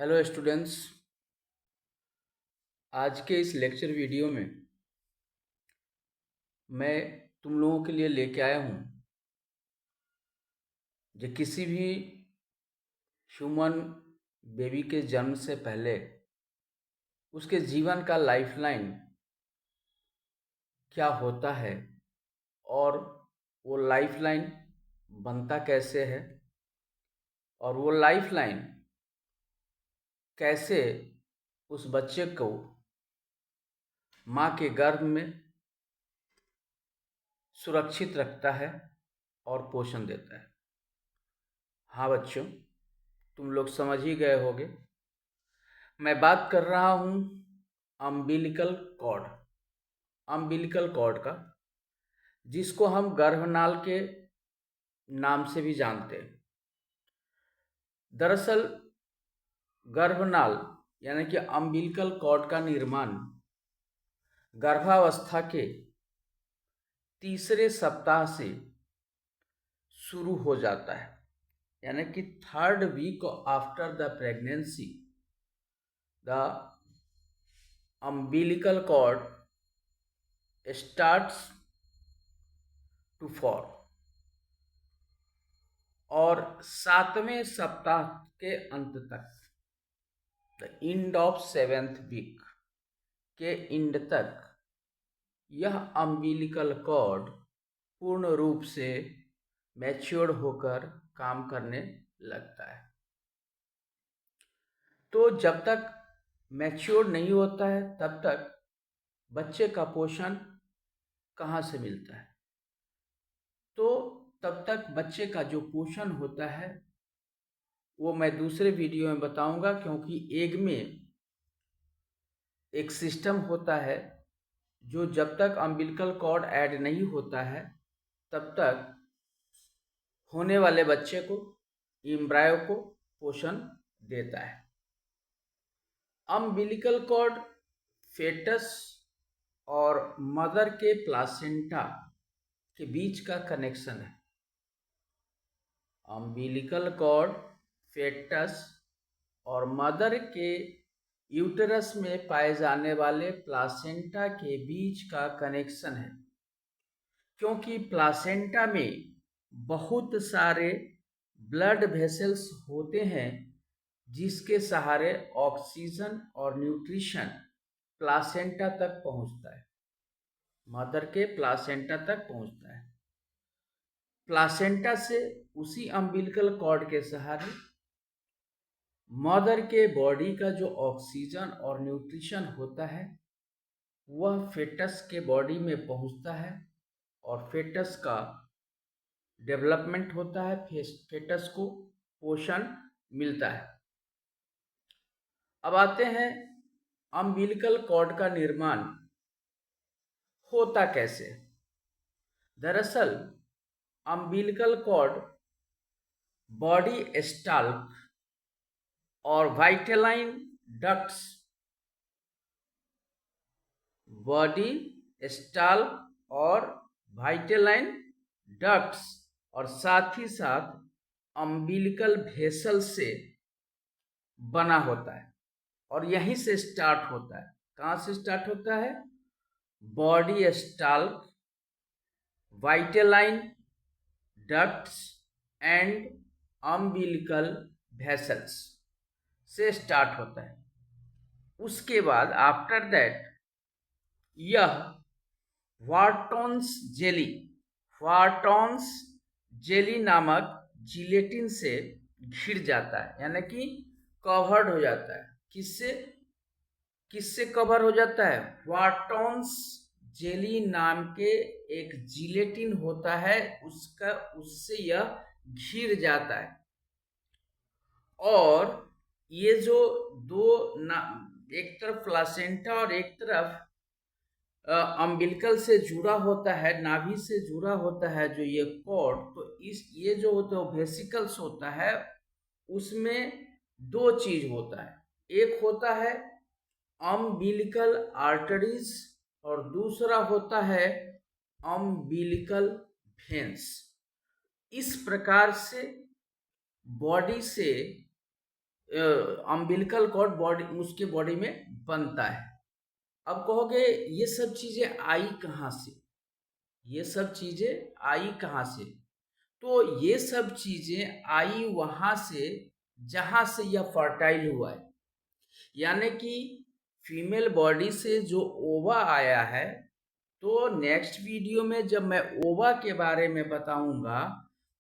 Hello students. आज के इस लेक्चर वीडियो में मैं तुम लोगों के लिए लेके आया हूँ जो किसी भी ह्यूमन बेबी के जन्म से पहले उसके जीवन का लाइफलाइन क्या होता है और वो लाइफलाइन बनता कैसे है और वो लाइफलाइन कैसे उस बच्चे को माँ के गर्भ में सुरक्षित रखता है और पोषण देता है। हाँ बच्चों, तुम लोग समझ ही गए होगे। मैं बात कर रहा हूँ अम्बिलिकल कॉर्ड, अम्बिलिकल कॉर्ड का, जिसको हम गर्भनाल के नाम से भी जानते हैं। दरअसल गर्भनाल यानी कि अम्बिलिकल कॉर्ड का निर्माण गर्भावस्था के तीसरे सप्ताह से शुरू हो जाता है, यानी कि third week after the pregnancy the umbilical cord starts to form, और सातवें सप्ताह के अंत तक, the end of seventh week के एंड तक, यह अम्बिलिकल कॉर्ड पूर्ण रूप से मैच्योर होकर काम करने लगता है। तो जब तक मैच्योर नहीं होता है तब तक बच्चे का पोषण कहाँ से मिलता है? तो तब तक बच्चे का जो पोषण होता है वो मैं दूसरे वीडियो में बताऊंगा, क्योंकि एग में एक सिस्टम होता है जो जब तक अम्बिलिकल कॉर्ड ऐड नहीं होता है तब तक होने वाले बच्चे को, एम्ब्रायो को पोषण देता है। अम्बिलिकल कॉर्ड फेटस और मदर के प्लासेंटा के बीच का कनेक्शन है। अम्बिलिकल कॉर्ड फेटस और मदर के यूटेरस में पाए जाने वाले प्लासेंटा के बीच का कनेक्शन है, क्योंकि प्लासेंटा में बहुत सारे ब्लड वेसल्स होते हैं जिसके सहारे ऑक्सीजन और न्यूट्रिशन प्लासेंटा तक पहुंचता है, मदर के प्लासेंटा तक पहुंचता है। प्लासेंटा से उसी अम्बिलिकल कॉर्ड के सहारे मदर के बॉडी का जो ऑक्सीजन और न्यूट्रिशन होता है वह फेटस के बॉडी में पहुंचता है और फेटस का डेवलपमेंट होता है, फेटस को पोषण मिलता है। अब आते हैं अम्बिलिकल कॉर्ड का निर्माण होता कैसे। दरअसल अम्बिलिकल कॉर्ड बॉडी स्टाल्क और वाइटेलाइन डक्ट्स, बॉडी स्टाल्क और वाइटेलाइन डक्ट्स और साथ ही साथ अम्बिलिकल वेसल से बना होता है, और यहीं से स्टार्ट होता है। कहाँ से स्टार्ट होता है? Body stalk, vitelline ducts and umbilical vessels से स्टार्ट होता है। उसके बाद आफ्टर दैट यह वार्टन्स जेली, वार्टन्स जेली नामक जिलेटिन से घिर जाता है, यानी कि कवर्ड हो जाता है। किससे किससे कवर हो जाता है? वार्टन्स जेली नाम के एक जिलेटिन होता है, उससे यह घिर जाता है। और ये जो एक तरफ प्लासेंटा और एक तरफ अम्बिलिकल से जुड़ा होता है, नाभि से जुड़ा होता है जो ये कॉर्ड, तो ये जो होता है वेसिकल्स होता है, उसमें दो चीज होता है। एक होता है अम्बिलिकल आर्टरीज और दूसरा होता है अम्बिलिकल वेन्स। इस प्रकार से बॉडी से अम्बिलिकल कॉर्ड बॉडी उसके बॉडी में बनता है। अब कहोगे ये सब चीजें आई कहाँ से, ये सब चीजें आई कहाँ से? तो ये सब चीजें आई वहां से जहां से यह फर्टाइल हुआ है, यानी कि फीमेल बॉडी से जो ओवा आया है। तो नेक्स्ट वीडियो में जब मैं ओवा के बारे में बताऊंगा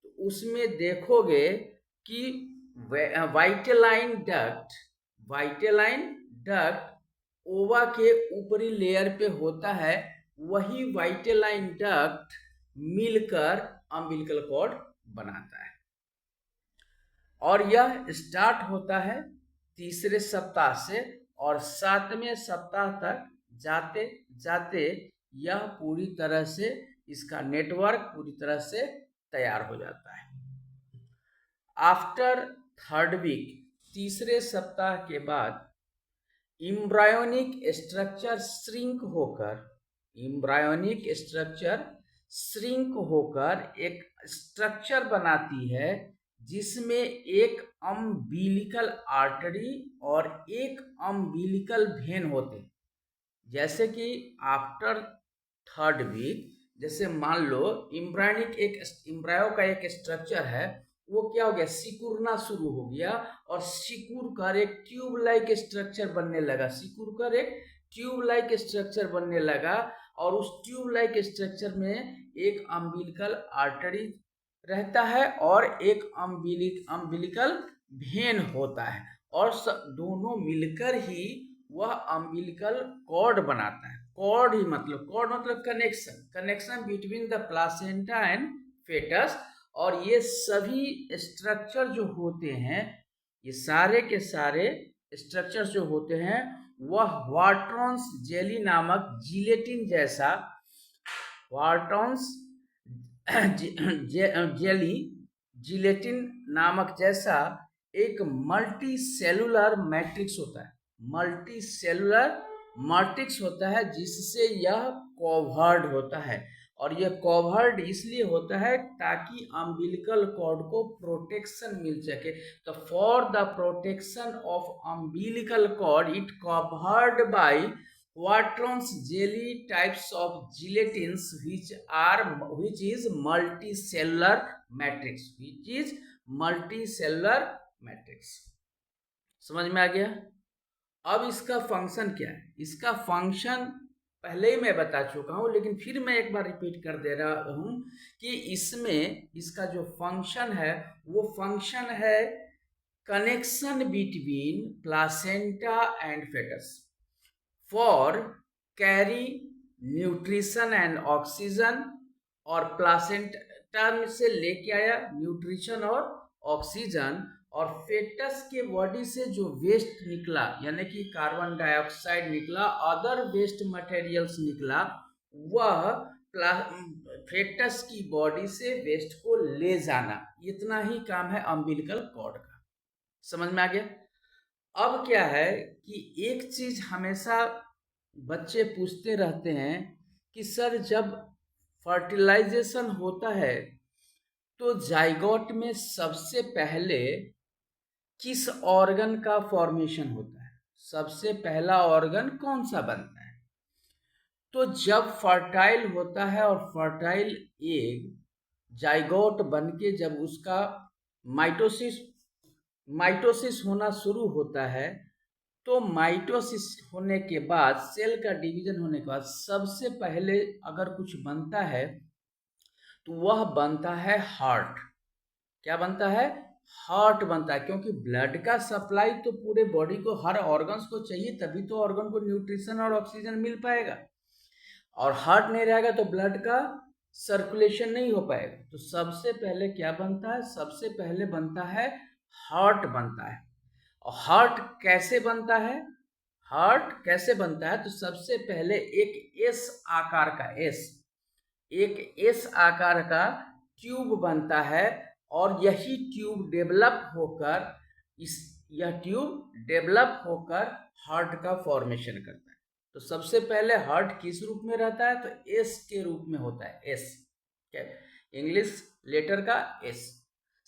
तो उसमें देखोगे कि वाइटेलाइन डक्ट, वाइटेलाइन डक्ट ओवा के ऊपरी लेयर पे होता है, वही वाइटेलाइन डक्ट मिलकर अम्बिलिकल कॉर्ड बनाता है। और यह स्टार्ट होता है तीसरे सप्ताह से और 7वें सप्ताह तक जाते जाते यह पूरी तरह से, इसका नेटवर्क पूरी तरह से तैयार हो जाता है। आफ्टर 3rd वीक, तीसरे सप्ताह के बाद एम्ब्रायोनिक स्ट्रक्चर श्रिंक होकर, एम्ब्रायोनिक स्ट्रक्चर श्रिंक होकर एक स्ट्रक्चर बनाती है जिसमें एक अम्बिलिकल आर्टरी और एक अम्बिलिकल वेन होते हैं। जैसे कि आफ्टर 3rd वीक, जैसे मान लो एम्ब्रायो का एक स्ट्रक्चर है, वो क्या हो गया, सिकुड़ना शुरू हो गया और सिकुड़ कर एक ट्यूब लाइक स्ट्रक्चर बनने लगा, सिकुड़ कर एक ट्यूब लाइक स्ट्रक्चर बनने लगा। और उस ट्यूब लाइक स्ट्रक्चर में एक अम्बिलिकल आर्टरी रहता है और एक अम्बिलिकल वेन होता है, और दोनों मिलकर ही वह अम्बिलिकल कॉर्ड बनाता है। कॉर्ड मतलब connection, connection between the placenta and foetus. और ये सभी स्ट्रक्चर जो होते हैं, ये सारे के सारे स्ट्रक्चर जो होते हैं, वह वार्ट्रॉन्स जेली नामक जिलेटिन जैसा, वार्ट्रॉन्स जेली जिलेटिन नामक जैसा एक मल्टी सेलुलर मैट्रिक्स होता है, मल्टी सेलुलर मैट्रिक्स होता है, जिससे यह कवर्ड होता है। और यह कवर्ड इसलिए होता है ताकि अम्बिलिकल कॉर्ड को प्रोटेक्शन मिल सके। तो for the protection of umbilical cord it covered by Wharton's jelly types of gelatins which is multicellular matrix, which is multicellular matrix। समझ में आ गया? अब इसका फंक्शन क्या है? इसका फंक्शन पहले ही मैं बता चुका हूं, लेकिन फिर मैं एक बार रिपीट कर दे रहा हूं कि इसमें इसका जो फंक्शन है वो फंक्शन है connection between placenta and foetus for carry nutrition and oxygen. और प्लासेंटा से लेके आया न्यूट्रिशन और ऑक्सीजन, और फेटस के बॉडी से जो वेस्ट निकला, यानी कि कार्बन डाइऑक्साइड निकला, अदर वेस्ट मटेरियल्स निकला, वह फेटस की बॉडी से वेस्ट को ले जाना, इतना ही काम है अम्बिलिकल कॉर्ड का। समझ में आ गया? अब क्या है कि एक चीज हमेशा बच्चे पूछते रहते हैं कि सर जब फर्टिलाइजेशन होता है तो जाइगोट में सबसे पहले किस ऑर्गन का फॉर्मेशन होता है, सबसे पहला ऑर्गन कौन सा बनता है? तो जब फर्टाइल होता है और फर्टाइल एग जाइगोट बनके जब उसका माइटोसिस होना शुरू होता है, तो माइटोसिस होने के बाद, सेल का डिवीजन होने के बाद सबसे पहले अगर कुछ बनता है तो वह बनता है हार्ट। क्या बनता है? हार्ट बनता है, क्योंकि ब्लड का सप्लाई तो पूरे बॉडी को, हर ऑर्गन्स को चाहिए, तभी तो ऑर्गन को न्यूट्रिशन और ऑक्सीजन मिल पाएगा। और हार्ट नहीं रहेगा तो ब्लड का सर्कुलेशन नहीं हो पाएगा। तो सबसे पहले क्या बनता है? सबसे पहले बनता है हार्ट बनता है। और हार्ट कैसे बनता है? हार्ट कैसे बनता है? तो सबसे पहले एक एस आकार का, एक एस आकार का ट्यूब बनता है, और यही ट्यूब डेवलप होकर यह ट्यूब डेवलप होकर हार्ट का फॉर्मेशन करता है। तो सबसे पहले हार्ट किस रूप में रहता है? तो एस के रूप में होता है, एस, इंग्लिश लेटर का एस।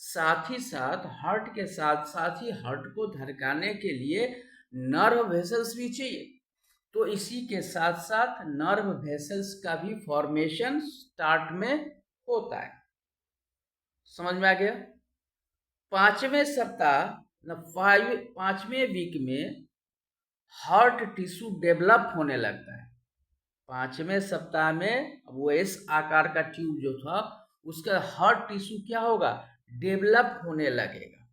साथ ही साथ हार्ट के साथ साथ ही हार्ट को धड़काने के लिए नर्व वेसल्स भी चाहिए। तो इसी के साथ साथ नर्व वेसल्स का भी फॉर्मेशन स्टार्ट में होता है। समझ में आ गया? पांचवें सप्ताह पांचवें वीक में हार्ट टिश्यू डेवलप होने लगता है। पांचवें सप्ताह में वो एस आकार का ट्यूब जो था उसका हार्ट टिश्यू क्या होगा, डेवलप होने लगेगा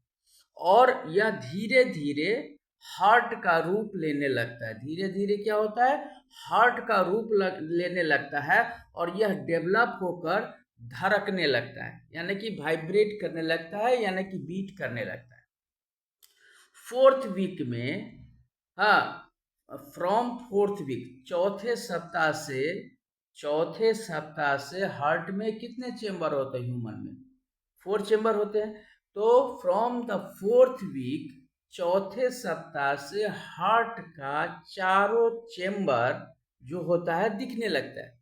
और यह धीरे धीरे हार्ट का रूप लेने लगता है। धीरे धीरे क्या होता है, हार्ट का रूप लेने लगता है और यह डेवलप होकर धड़कने लगता है, यानी कि वाइब्रेट करने लगता है, यानी कि बीट करने लगता है। फोर्थ वीक में, हाँ, फ्रॉम फोर्थ वीक, चौथे सप्ताह से हार्ट में कितने चेंबर होते हैं ह्यूमन में? 4 चेंबर होते हैं। तो फ्रॉम द फोर्थ वीक, चौथे सप्ताह से हार्ट का चारों चेंबर जो होता है दिखने लगता है।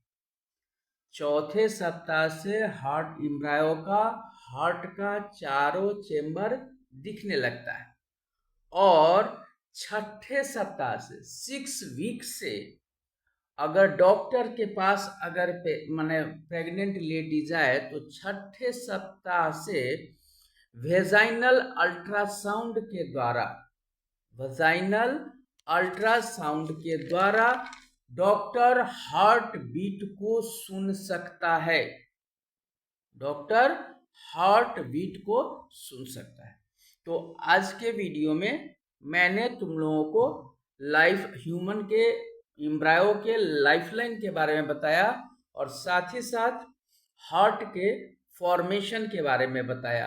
चौथे सप्ताह से एम्ब्रायो का हार्ट का चारों चेंबर दिखने लगता है और छठे सप्ताह से 6 वीक से अगर डॉक्टर के पास अगर माने प्रेग्नेंट लेडी जाए तो छठे सप्ताह से वेजाइनल अल्ट्रासाउंड के द्वारा डॉक्टर हार्ट बीट को सुन सकता है। डॉक्टर हार्ट बीट को सुन सकता है। तो आज के वीडियो में मैंने तुम लोगों को ह्यूमन के एम्ब्रायो के लाइफलाइन के बारे में बताया और साथ ही साथ हार्ट के फॉर्मेशन के बारे में बताया।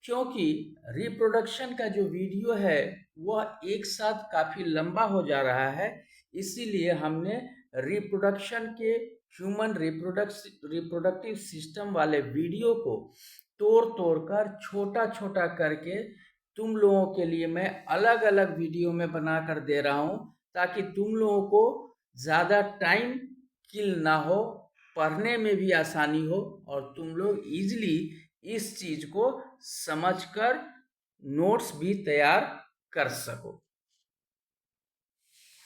क्योंकि रिप्रोडक्शन का जो वीडियो है वह एक साथ काफी लंबा हो जा रहा है, इसीलिए हमने रिप्रोडक्शन के ह्यूमन रिप्रोडक्टिव सिस्टम वाले वीडियो को तोड़ कर छोटा छोटा करके तुम लोगों के लिए मैं अलग अलग वीडियो में बना कर दे रहा हूं, ताकि तुम लोगों को ज़्यादा टाइम किल ना हो, पढ़ने में भी आसानी हो और तुम लोग इजीली इस चीज़ को समझकर नोट्स भी तैयार कर सको।